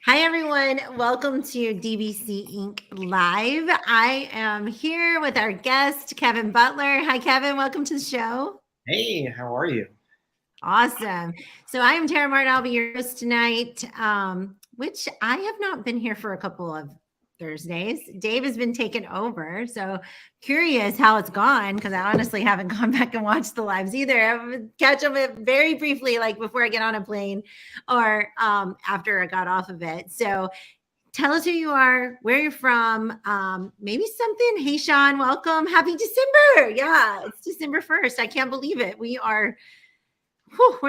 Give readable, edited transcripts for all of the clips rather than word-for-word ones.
Hi, everyone. Welcome to DBC Inc. Live. I am here with our guest, Kevin Butler. Hi, Kevin. Welcome to the show. Hey, how are you? Awesome. So I am Tara Martin. I'll be your host tonight, which I have not been here for a couple of Thursdays. Dave has been taken over. So curious how it's gone because I honestly haven't gone back and watched the lives either. I would catch them very briefly, like before I get on a plane or after I got off of it. So tell us who you are, where you're from, maybe something. Hey, Sean, welcome. Happy December. Yeah, it's December 1st. I can't believe it. We're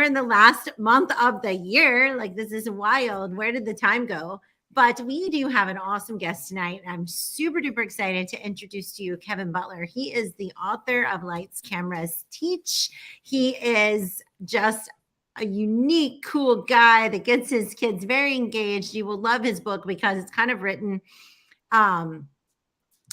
in the last month of the year. Like, this is wild. Where did the time go? But we do have an awesome guest tonight. I'm super duper excited to introduce to you Kevin Butler. He is the author of Lights, Cameras, Teach. He is just a unique, cool guy that gets his kids very engaged. You will love his book because it's kind of written um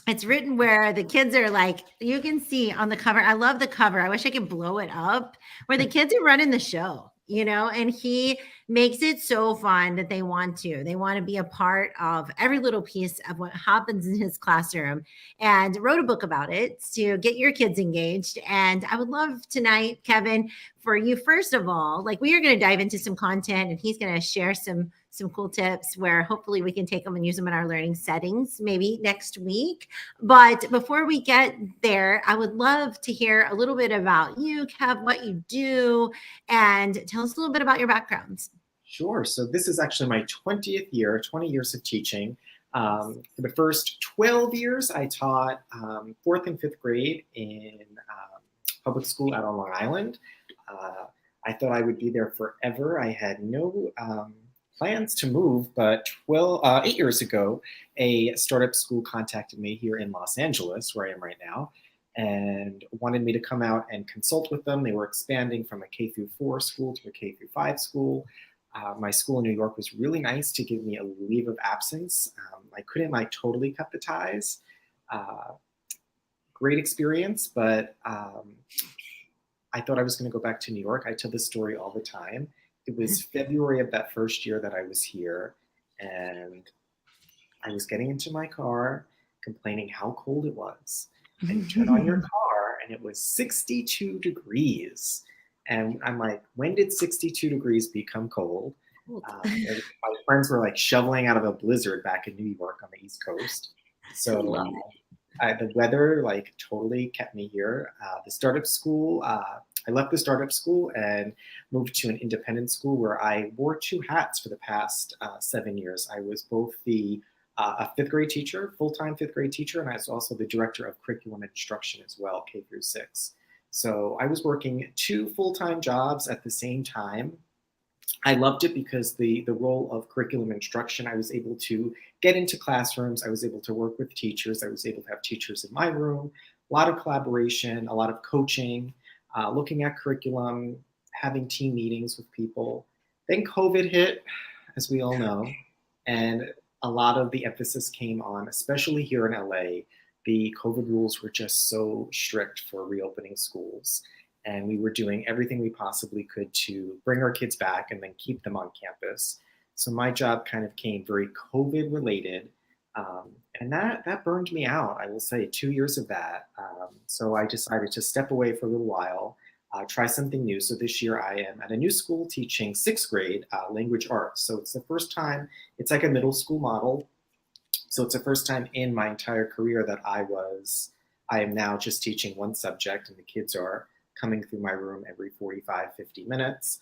it's written where the kids are like, you can see on the cover. I love the cover. I wish I could blow it up where the kids are running the show, and he makes it so fun that they want to. They want to be a part of every little piece of what happens in his classroom and wrote a book about it to get your kids engaged. And I would love tonight, Kevin, for you, first of all, like we are going to dive into some content and he's going to share some cool tips where hopefully we can take them and use them in our learning settings maybe next week. But before we get there, I would love to hear a little bit about you, Kev, what you do, and tell us a little bit about your backgrounds. Sure. So this is actually my 20th year, 20 years of teaching. For the first 12 years, I taught fourth and fifth grade in public school out on Long Island. I thought I would be there forever. I had no plans to move, but 8 years ago, a startup school contacted me here in Los Angeles, where I am right now, and wanted me to come out and consult with them. They were expanding from a K through 4 school to a K through 5 school. My school in New York was really nice to give me a leave of absence. I couldn't totally cut the ties. Uh, Great experience, but I thought I was going to go back to New York. I tell this story all the time. It was February of that first year that I was here, and I was getting into my car, complaining how cold it was. And you turn on your car, and it was 62 degrees. And I'm like, when did 62 degrees become cold? My friends were shoveling out of a blizzard back in New York on the East Coast. So the weather totally kept me here. The startup school, I left the startup school and moved to an independent school where I wore two hats for the past 7 years. I was both a fifth grade teacher, full-time fifth grade teacher, and I was also the director of curriculum and instruction as well, K through 6. So I was working two full-time jobs at the same time. I loved it because the role of curriculum instruction, I was able to get into classrooms. I was able to work with teachers. I was able to have teachers in my room, a lot of collaboration, a lot of coaching, looking at curriculum, having team meetings with people. Then COVID hit, as we all know, and a lot of the emphasis came on, especially here in LA, the COVID rules were just so strict for reopening schools. And we were doing everything we possibly could to bring our kids back and then keep them on campus. So my job kind of came very COVID related. And that burned me out, I will say, 2 years of that. So I decided to step away for a little while, try something new. So this year I am at a new school teaching sixth grade language arts. So it's the first time, it's like a middle school model. So it's the first time in my entire career that I am now just teaching one subject and the kids are coming through my room every 45, 50 minutes.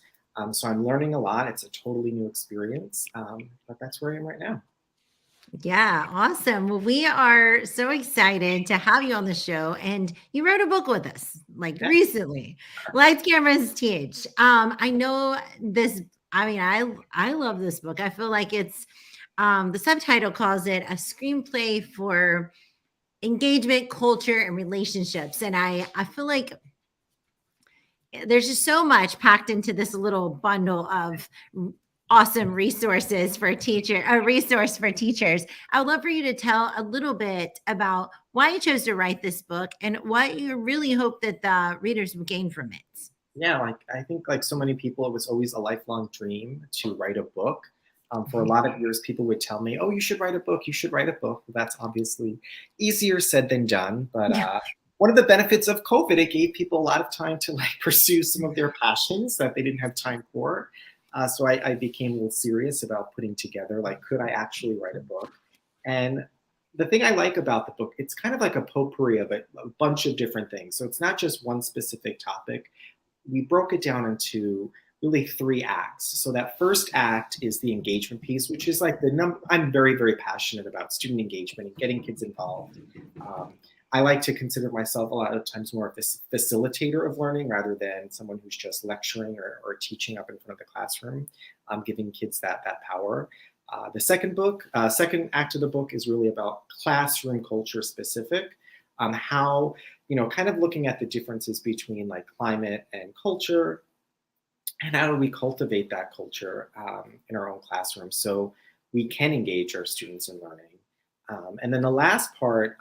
So I'm learning a lot. It's a totally new experience, but that's where I am right now. Yeah, awesome. Well, we are so excited to have you on the show. And you wrote a book with us Yeah. recently, Lights, Cameras, Teach. I know this. I mean, I love this book. I feel like it's the subtitle calls it a screenplay for engagement, culture, and relationships. And I feel like there's just so much packed into this little bundle of awesome resources for a resource for teachers. I would love for you to tell a little bit about why you chose to write this book and what you really hope that the readers will gain from it. Yeah, I think so many people, it was always a lifelong dream to write a book. For a lot of years, people would tell me, "Oh, you should write a book. You should write a book." Well, that's obviously easier said than done. But Yeah. one of the benefits of COVID, it gave people a lot of time to like pursue some of their passions that they didn't have time for. So I became a little serious about putting together, like, could I actually write a book? And the thing I like about the book, it's kind of like a potpourri of a bunch of different things. So it's not just one specific topic. We broke it down into really 3 acts. So that first act is the engagement piece, which is like the number. I'm very, very passionate about student engagement and getting kids involved. Um, I like to consider myself a lot of times more of a facilitator of learning rather than someone who's just lecturing or teaching up in front of the classroom, giving kids that power. The second act of the book is really about classroom culture specific, how, kind of looking at the differences between like climate and culture, and how do we cultivate that culture in our own classroom so we can engage our students in learning. And then the last part,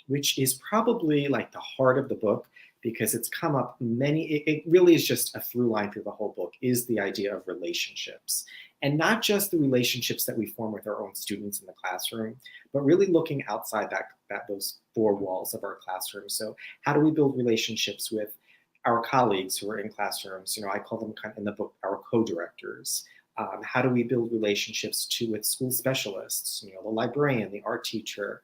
which is probably like the heart of the book, because it's come up it really is just a through line through the whole book, is the idea of relationships. And not just the relationships that we form with our own students in the classroom, but really looking outside those 4 walls of our classroom. So how do we build relationships with our colleagues who are in classrooms? I call them kind of in the book our co-directors. How do we build relationships with school specialists, the librarian, the art teacher,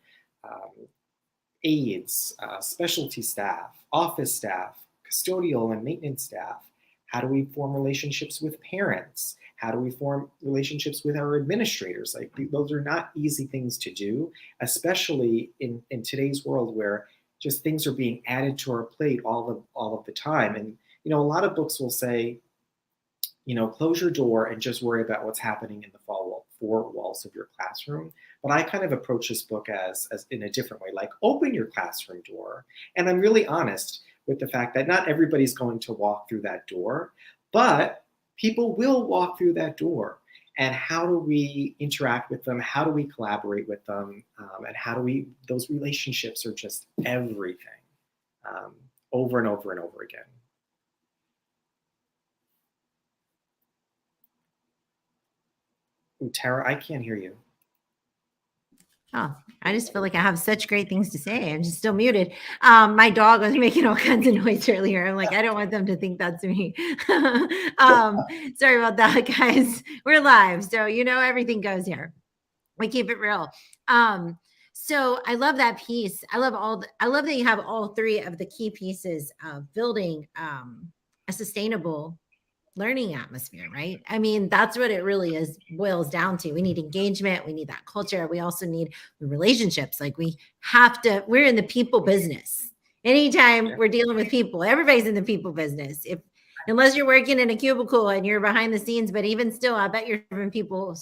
aides, specialty staff, office staff, custodial and maintenance staff? How do we form relationships with parents? How do we form relationships with our administrators? Like, those are not easy things to do, especially in today's world where just things are being added to our plate all of the time. And, a lot of books will say, close your door and just worry about what's happening in the 4 walls of your classroom. But I kind of approach this book as in a different way, like, open your classroom door. And I'm really honest with the fact that not everybody's going to walk through that door, but people will walk through that door. And how do we interact with them? How do we collaborate with them? And those relationships are just everything, over and over and over again. Ooh, Tara, I can't hear you. Oh, I just feel like I have such great things to say. I'm just still muted. My dog was making all kinds of noise earlier. I'm like, I don't want them to think that's me. Sorry about that, guys. We're live, so everything goes here. We keep it real. So I love that piece. I love that you have all 3 of the key pieces of building a sustainable learning atmosphere, right? I mean, that's what it really boils down to. We need engagement. We need that culture. We also need the relationships. Like, we're in the people business. Anytime we're dealing with people, everybody's in the people business. Unless you're working in a cubicle and you're behind the scenes, but even still, I bet you're serving people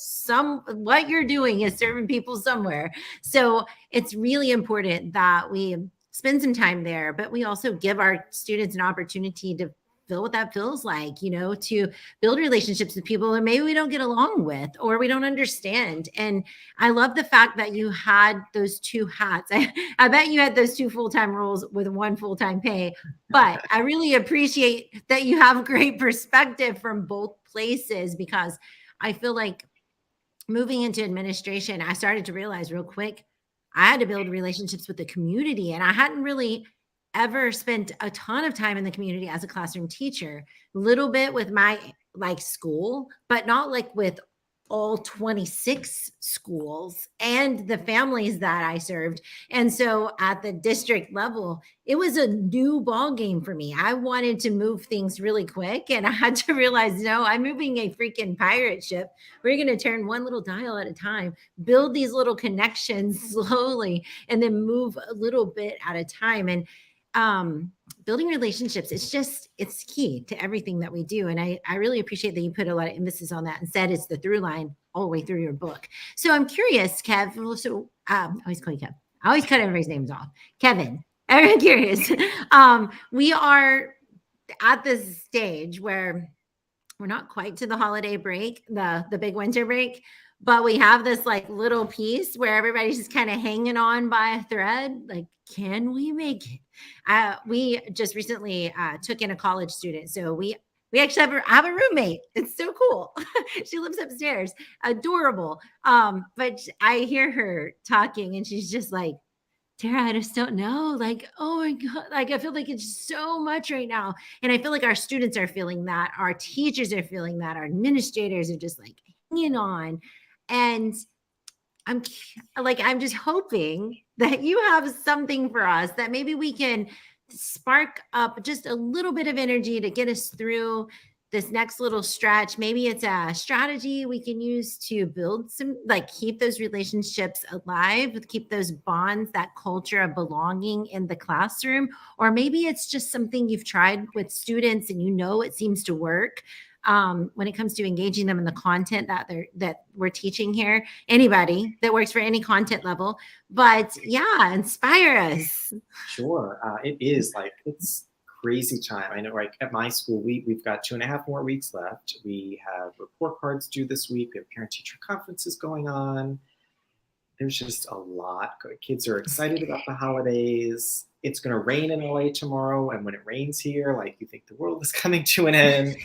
what you're doing is serving people somewhere. So it's really important that we spend some time there, but we also give our students an opportunity to feel what that feels like, to build relationships with people that maybe we don't get along with or we don't understand. And I love the fact that you had those 2 hats. I bet you had those 2 full-time roles with 1 full-time pay, but I really appreciate that you have great perspective from both places, because I feel like moving into administration, I started to realize real quick, I had to build relationships with the community, and I hadn't really ever spent a ton of time in the community as a classroom teacher. A little bit with my school, but not like with all 26 schools and the families that I served. And so at the district level, it was a new ball game for me. I wanted to move things really quick, and I had to realize, no, I'm moving a freaking pirate ship. We're going to turn one little dial at a time, build these little connections slowly, and then move a little bit at a time. And building relationships, it's key to everything that we do. And I really appreciate that you put a lot of emphasis on that and said it's the through line all the way through your book. So I'm curious, Kev. So I always call you Kev. I always cut everybody's names off. Kevin, I'm curious. We are at this stage where we're not quite to the holiday break, the big winter break, but we have this like little piece where everybody's just kind of hanging on by a thread. Like, can we make it? We just recently took in a college student. So we We actually have a roommate. It's so cool. She lives upstairs. Adorable. But I hear her talking and she's just like, Tara, I just don't know. Like, oh my God. Like, I feel like it's so much right now. And I feel like our students are feeling that. Our teachers are feeling that. Our administrators are just like hanging on. And I'm just hoping that you have something for us that maybe we can spark up just a little bit of energy to get us through this next little stretch. Maybe it's a strategy we can use to build some, like keep those relationships alive, keep those bonds, that culture of belonging in the classroom. Or maybe it's just something you've tried with students and you know it seems to work. When it comes to engaging them in the content that we're teaching here, anybody that works for any content level, but yeah, inspire us. Sure. It is like, it's crazy time. I know, like at my school, we've got 2.5 more weeks left. We have report cards due this week. We have parent teacher conferences going on. There's just a lot. Kids are excited about the holidays. It's going to rain in LA tomorrow. And when it rains here, like you think the world is coming to an end.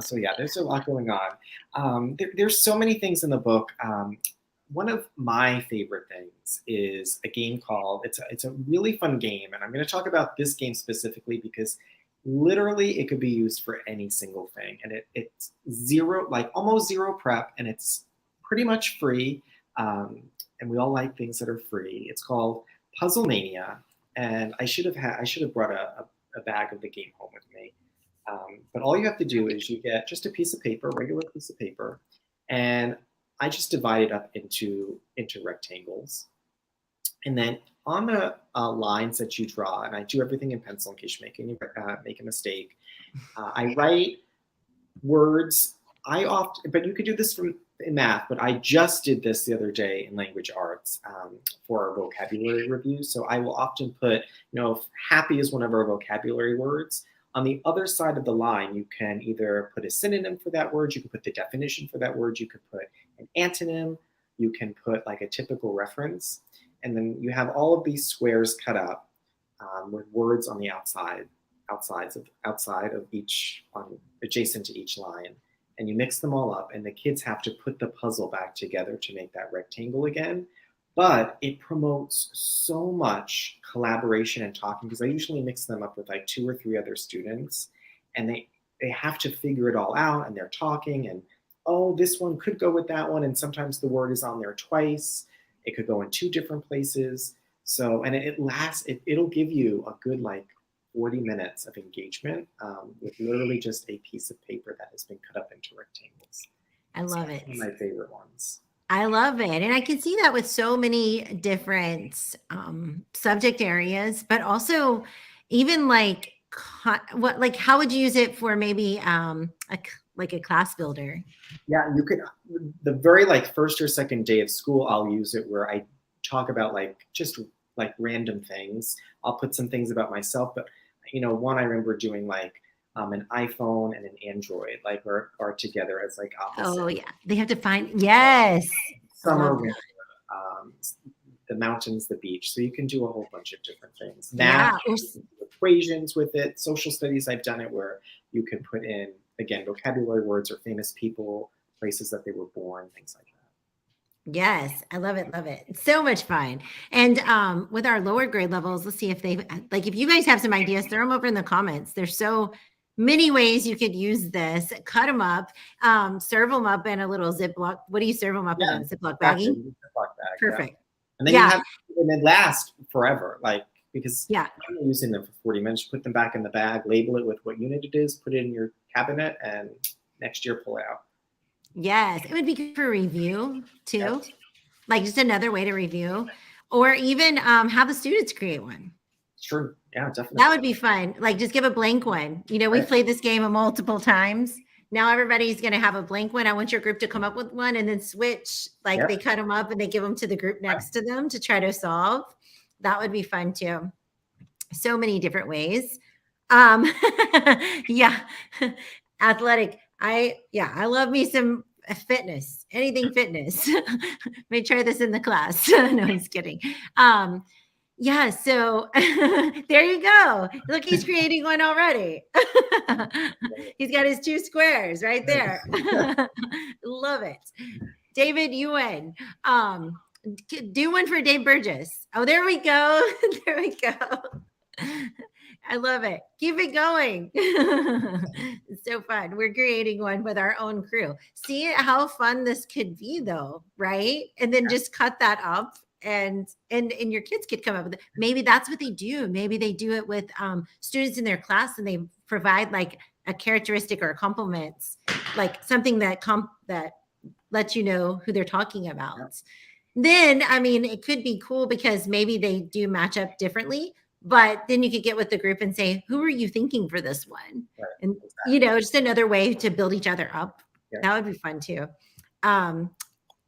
So yeah, there's a lot going on. There's so many things in the book. One of my favorite things is a game called, it's a really fun game. And I'm going to talk about this game specifically because literally it could be used for any single thing. And it's zero, like almost zero prep, and it's pretty much free. And we all like things that are free. It's called Puzzle Mania. And I should have brought a bag of the game home with me. But all you have to do is you get just a piece of paper, regular piece of paper, and I just divide it up into rectangles. And then on the lines that you draw, and I do everything in pencil in case you make a mistake, I write words. But you could do this in math, but I just did this the other day in language arts for our vocabulary review. So I will often put, if happy is one of our vocabulary words, on the other side of the line, you can either put a synonym for that word, you can put the definition for that word, you could put an antonym, you can put like a typical reference, and then you have all of these squares cut up with words on the outside of each, adjacent to each line, and you mix them all up, and the kids have to put the puzzle back together to make that rectangle again. But it promotes so much collaboration and talking because I usually mix them up with like 2 or 3 other students, and they have to figure it all out, and they're talking, and oh, this one could go with that one, and sometimes the word is on there twice. It could go in 2 different places. So, and it'll give you a good like 40 minutes of engagement with literally just a piece of paper that has been cut up into rectangles. I love it. One of my favorite ones. I love it. And I can see that with so many different subject areas, but also even like how would you use it for maybe like a class builder? Yeah, you could, the very like first or second day of school, I'll use it where I talk about like just like random things. I'll put some things about myself, but one I remember doing like an iPhone and an Android like are together as like opposite. Oh yeah, they have to find, yes. Summer, winter, the mountains, the beach. So you can do a whole bunch of different things. Math, equations with it. Social studies, I've done it where you can put in, again, vocabulary words or famous people, places that they were born, things like that. Yes, I love it. Love it. It's so much fun. And with our lower grade levels, let's see if if you guys have some ideas, throw them over in the comments. There's so many ways you could use this. Cut them up, serve them up in a little Ziploc. What do you serve them up in a Ziploc baggie? Ziploc bag. Perfect. Yeah. And then and then last forever, like, because you're using them for 40 minutes, put them back in the bag, label it with what unit it is, put it in your cabinet, and next year pull it out. Yes, it would be good for review too. Yes. Like just another way to review, or even have the students create one. Sure. Yeah, definitely. That would be fun. Like just give a blank one. We've played this game multiple times. Now everybody's going to have a blank one. I want your group to come up with one and then switch. Like they cut them up and they give them to the group next to them to try to solve. That would be fun too. So many different ways. Yeah. Athletic. I love me some fitness, anything fitness. May try this in the class. No, I'm just kidding. Yeah, so there you go. Look, he's creating one already. He's got his 2 squares right there. Love it. David, you win. Do one for Dave Burgess. Oh, there we go. There we go. I love it. Keep it going. It's so fun. We're creating one with our own crew. See how fun this could be, though, right? And then just cut that up, and your kids could come up with it. Maybe that's what they do. Maybe they do it with students in their class, and they provide like a characteristic or compliments, like something that lets you know who they're talking about. Yeah. Then, I mean, it could be cool because maybe they do match up differently, but then you could get with the group and say, who are you thinking for this one? Right. And, just another way to build each other up. Yeah. That would be fun too.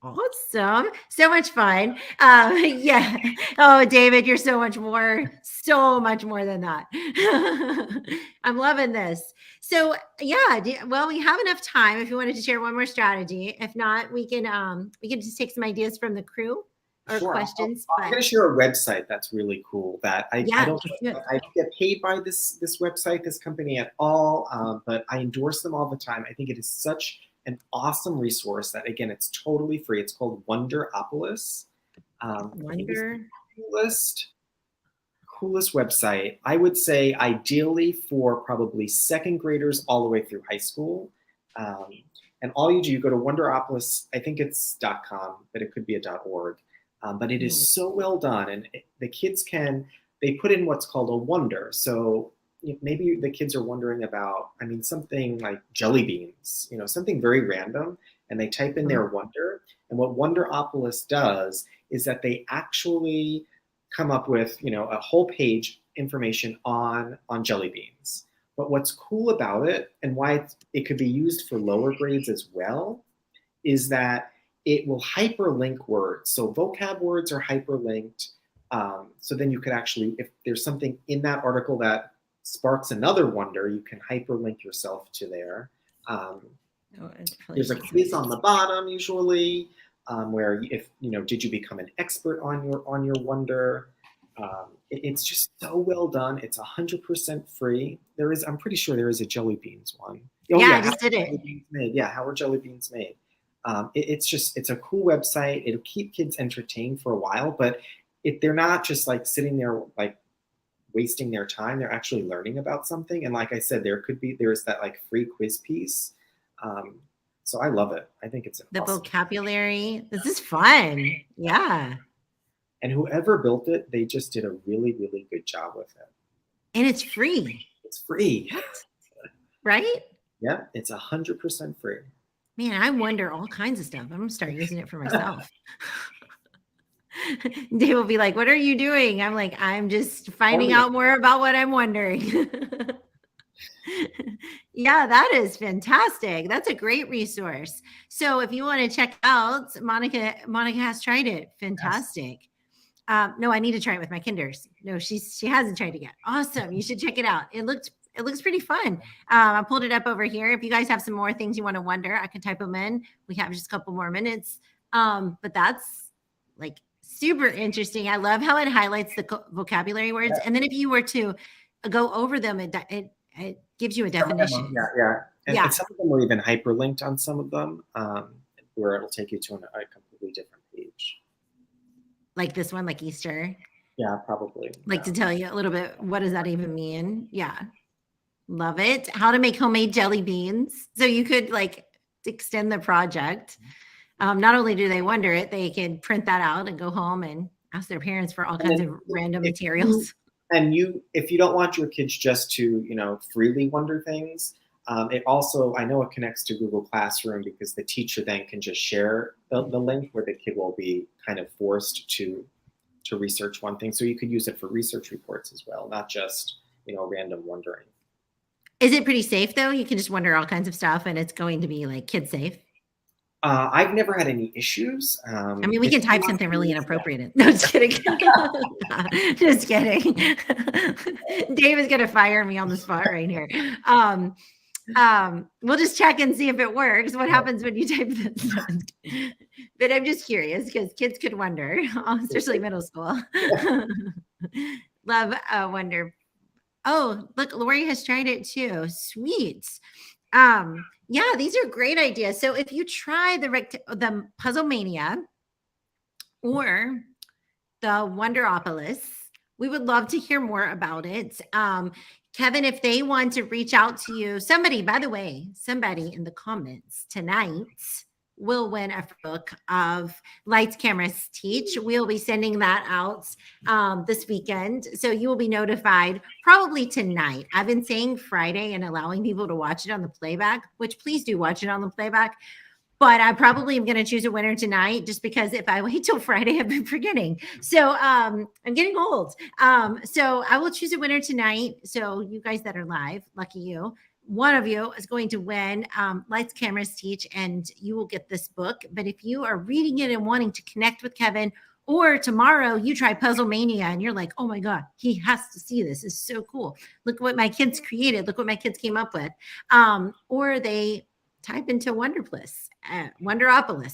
Awesome. So much fun. Yeah. Oh, David, you're so much more than that. I'm loving this. So yeah, well, we have enough time if you wanted to share one more strategy. If not, we can just take some ideas from the crew or questions. I'm going to share a website that's really cool that I don't get paid by this website, this company at all, but I endorse them all the time. I think it is such an awesome resource that, again, it's totally free. It's called Wonderopolis. Coolest website. I would say ideally for probably second graders all the way through high school. And all you do, you go to Wonderopolis, I think it's .com, but it could be a .org. But it is so well done. And the kids they put in what's called a wonder. So maybe the kids are wondering about, something like jelly beans, something very random, and they type in their wonder. And what Wonderopolis does is that they actually come up with, a whole page information on jelly beans. But what's cool about it, and why it could be used for lower grades as well, is that it will hyperlink words. So vocab words are hyperlinked. So then you could actually, if there's something in that article that sparks another wonder, you can hyperlink yourself to there. There's a quiz on the bottom usually, where if did you become an expert on your wonder? It's just so well done. It's 100% free. I'm pretty sure there is a jelly beans one. Oh, yeah, I just did it. Yeah, how are jelly beans made? It's a cool website. It'll keep kids entertained for a while, but if they're not just like sitting there like wasting their time, they're actually learning about something. And like I said, there's that like free quiz piece. So I love it. I think it's the awesome vocabulary. This is fun. Yeah. And whoever built it, they just did a really, really good job with it. And it's free. It's free. Right? Yeah, it's 100% free. Man, I wonder all kinds of stuff. I'm gonna start using it for myself. Dave will be like, what are you doing? I'm like, I'm just finding out more about what I'm wondering. Yeah, that is fantastic. That's a great resource. So if you want to check out, Monica has tried it. Fantastic. Yes. No, I need to try it with my kinders. No, she hasn't tried it yet. Awesome. You should check it out. It looks pretty fun. I pulled it up over here. If you guys have some more things you want to wonder, I can type them in. We have just a couple more minutes. But that's like super interesting. I love how it highlights the vocabulary words. Yeah. And then if you were to go over them, it gives you a definition. Yeah. And some of them are even hyperlinked on some of them, where it'll take you to a completely different page. Like this one, like Easter. Yeah, probably. To tell you a little bit, what does that even mean? Yeah. Love it. How to make homemade jelly beans. So you could extend the project. Not only do they wonder it, they can print that out and go home and ask their parents for all kinds of random materials. If you don't want your kids just to, freely wonder things, it also, I know it connects to Google Classroom because the teacher then can just share the link where the kid will be kind of forced to research one thing. So you could use it for research reports as well, not just, random wondering. Is it pretty safe though? You can just wonder all kinds of stuff and it's going to be kid safe. I've never had any issues. We can type something really inappropriate. No, just kidding. Just kidding. Dave is going to fire me on the spot right here. We'll just check and see if it works. What happens when you type this? But I'm just curious because kids could wonder, especially middle school. Love wonder. Oh, look, Lori has tried it too. Sweet. Yeah, these are great ideas. So if you try the Puzzle Mania or the Wonderopolis, we would love to hear more about it. Kevin, if they want to reach out to you, somebody, by the way, somebody in the comments tonight will win a book of Lights, Cameras, Teach. We'll be sending that out this weekend. So you will be notified probably tonight. I've been saying Friday and allowing people to watch it on the playback, which please do watch it on the playback. But I probably am going to choose a winner tonight just because if I wait till Friday, I've been forgetting. So I'm getting old. So I will choose a winner tonight. So you guys that are live, lucky you. One of you is going to win Lights, Cameras, Teach, and you will get this book. But if you are reading it and wanting to connect with Kevin, or tomorrow you try Puzzle Mania and you're like, oh my God, he has to see this. It's so cool. Look what my kids created. Look what my kids came up with. Or they type into Wonderopolis,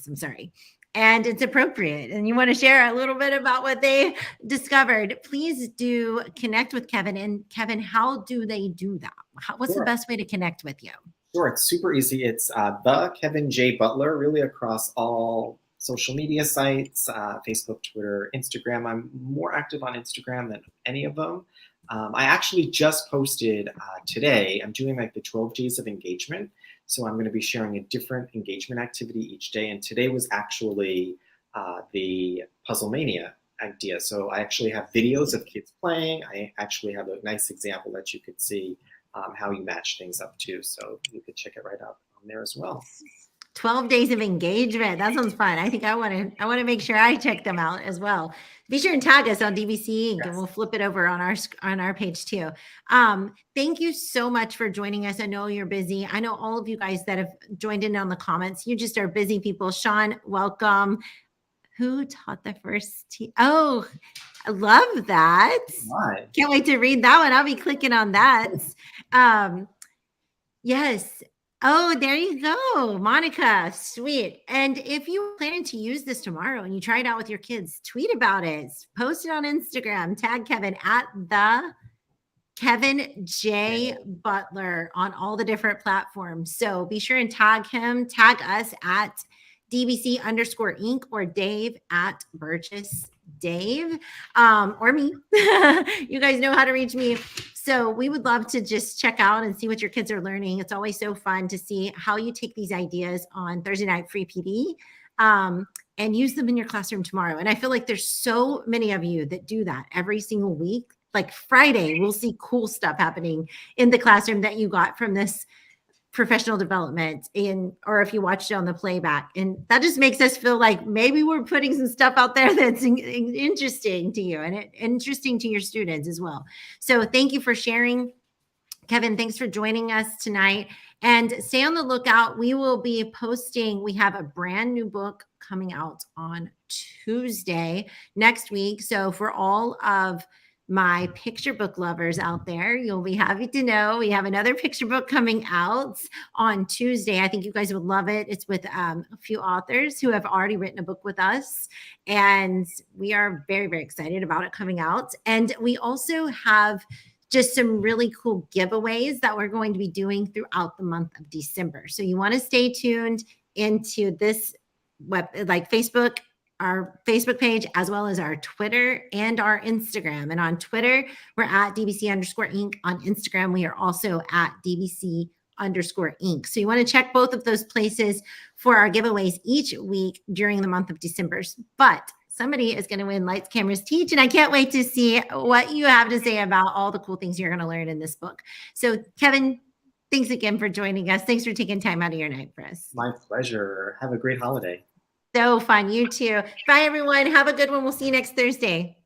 I'm sorry, and it's appropriate. And you want to share a little bit about what they discovered, please do connect with Kevin. And Kevin, how do they do that? What's the best way to connect with you? Sure, it's super easy. It's the Kevin J. Butler, really across all social media sites, Facebook, Twitter, Instagram. I'm more active on Instagram than any of them. I actually just posted today, I'm doing like the 12 days of engagement. So I'm going to be sharing a different engagement activity each day. And today was actually the Puzzle Mania idea. So I actually have videos of kids playing. I actually have a nice example that you could see how you match things up too. So you could check it right out on there as well. 12 days of engagement. That sounds fun. I think I want to make sure I check them out as well. Be sure and tag us on DBC Inc. And we'll flip it over on our page too. Thank you so much for joining us. I know you're busy. I know all of you guys that have joined in on the comments. You just are busy people. Sean, welcome. Who taught the first Oh, I love that. Right. Can't wait to read that one. I'll be clicking on that. Yes. Oh, there you go, Monica. Sweet. And if you were planning to use this tomorrow and you try it out with your kids, tweet about it, post it on Instagram, tag Kevin at the Kevin J. Butler on all the different platforms. So be sure and tag him, tag us at DBC_Inc. or Dave at Burgess Dave, or me. You guys know how to reach me. So we would love to just check out and see what your kids are learning. It's always so fun to see how you take these ideas on Thursday Night Free PD and use them in your classroom tomorrow. And I feel like there's so many of you that do that every single week. Like Friday, we'll see cool stuff happening in the classroom that you got from this professional development or if you watched it on the playback. And that just makes us feel like maybe we're putting some stuff out there that's interesting to you and interesting to your students as well. So thank you for sharing. Kevin, thanks for joining us tonight. And stay on the lookout. We will be posting, we have a brand new book coming out on Tuesday next week. So for all of my picture book lovers out there, you'll be happy to know we have another picture book coming out on Tuesday. I think you guys would love it. It's with a few authors who have already written a book with us, and we are very, very excited about it coming out. And we also have just some really cool giveaways that we're going to be doing throughout the month of December. So you want to stay tuned into this Facebook, our Facebook page, as well as our Twitter and our Instagram. And on Twitter, we're at DBC_Inc. On Instagram, we are also at DBC_Inc. So you want to check both of those places for our giveaways each week during the month of December. But somebody is going to win Lights, Cameras, Teach. And I can't wait to see what you have to say about all the cool things you're going to learn in this book. So Kevin, thanks again for joining us. Thanks for taking time out of your night for us. My pleasure. Have a great holiday. So fun. You too. Bye, everyone. Have a good one. We'll see you next Thursday.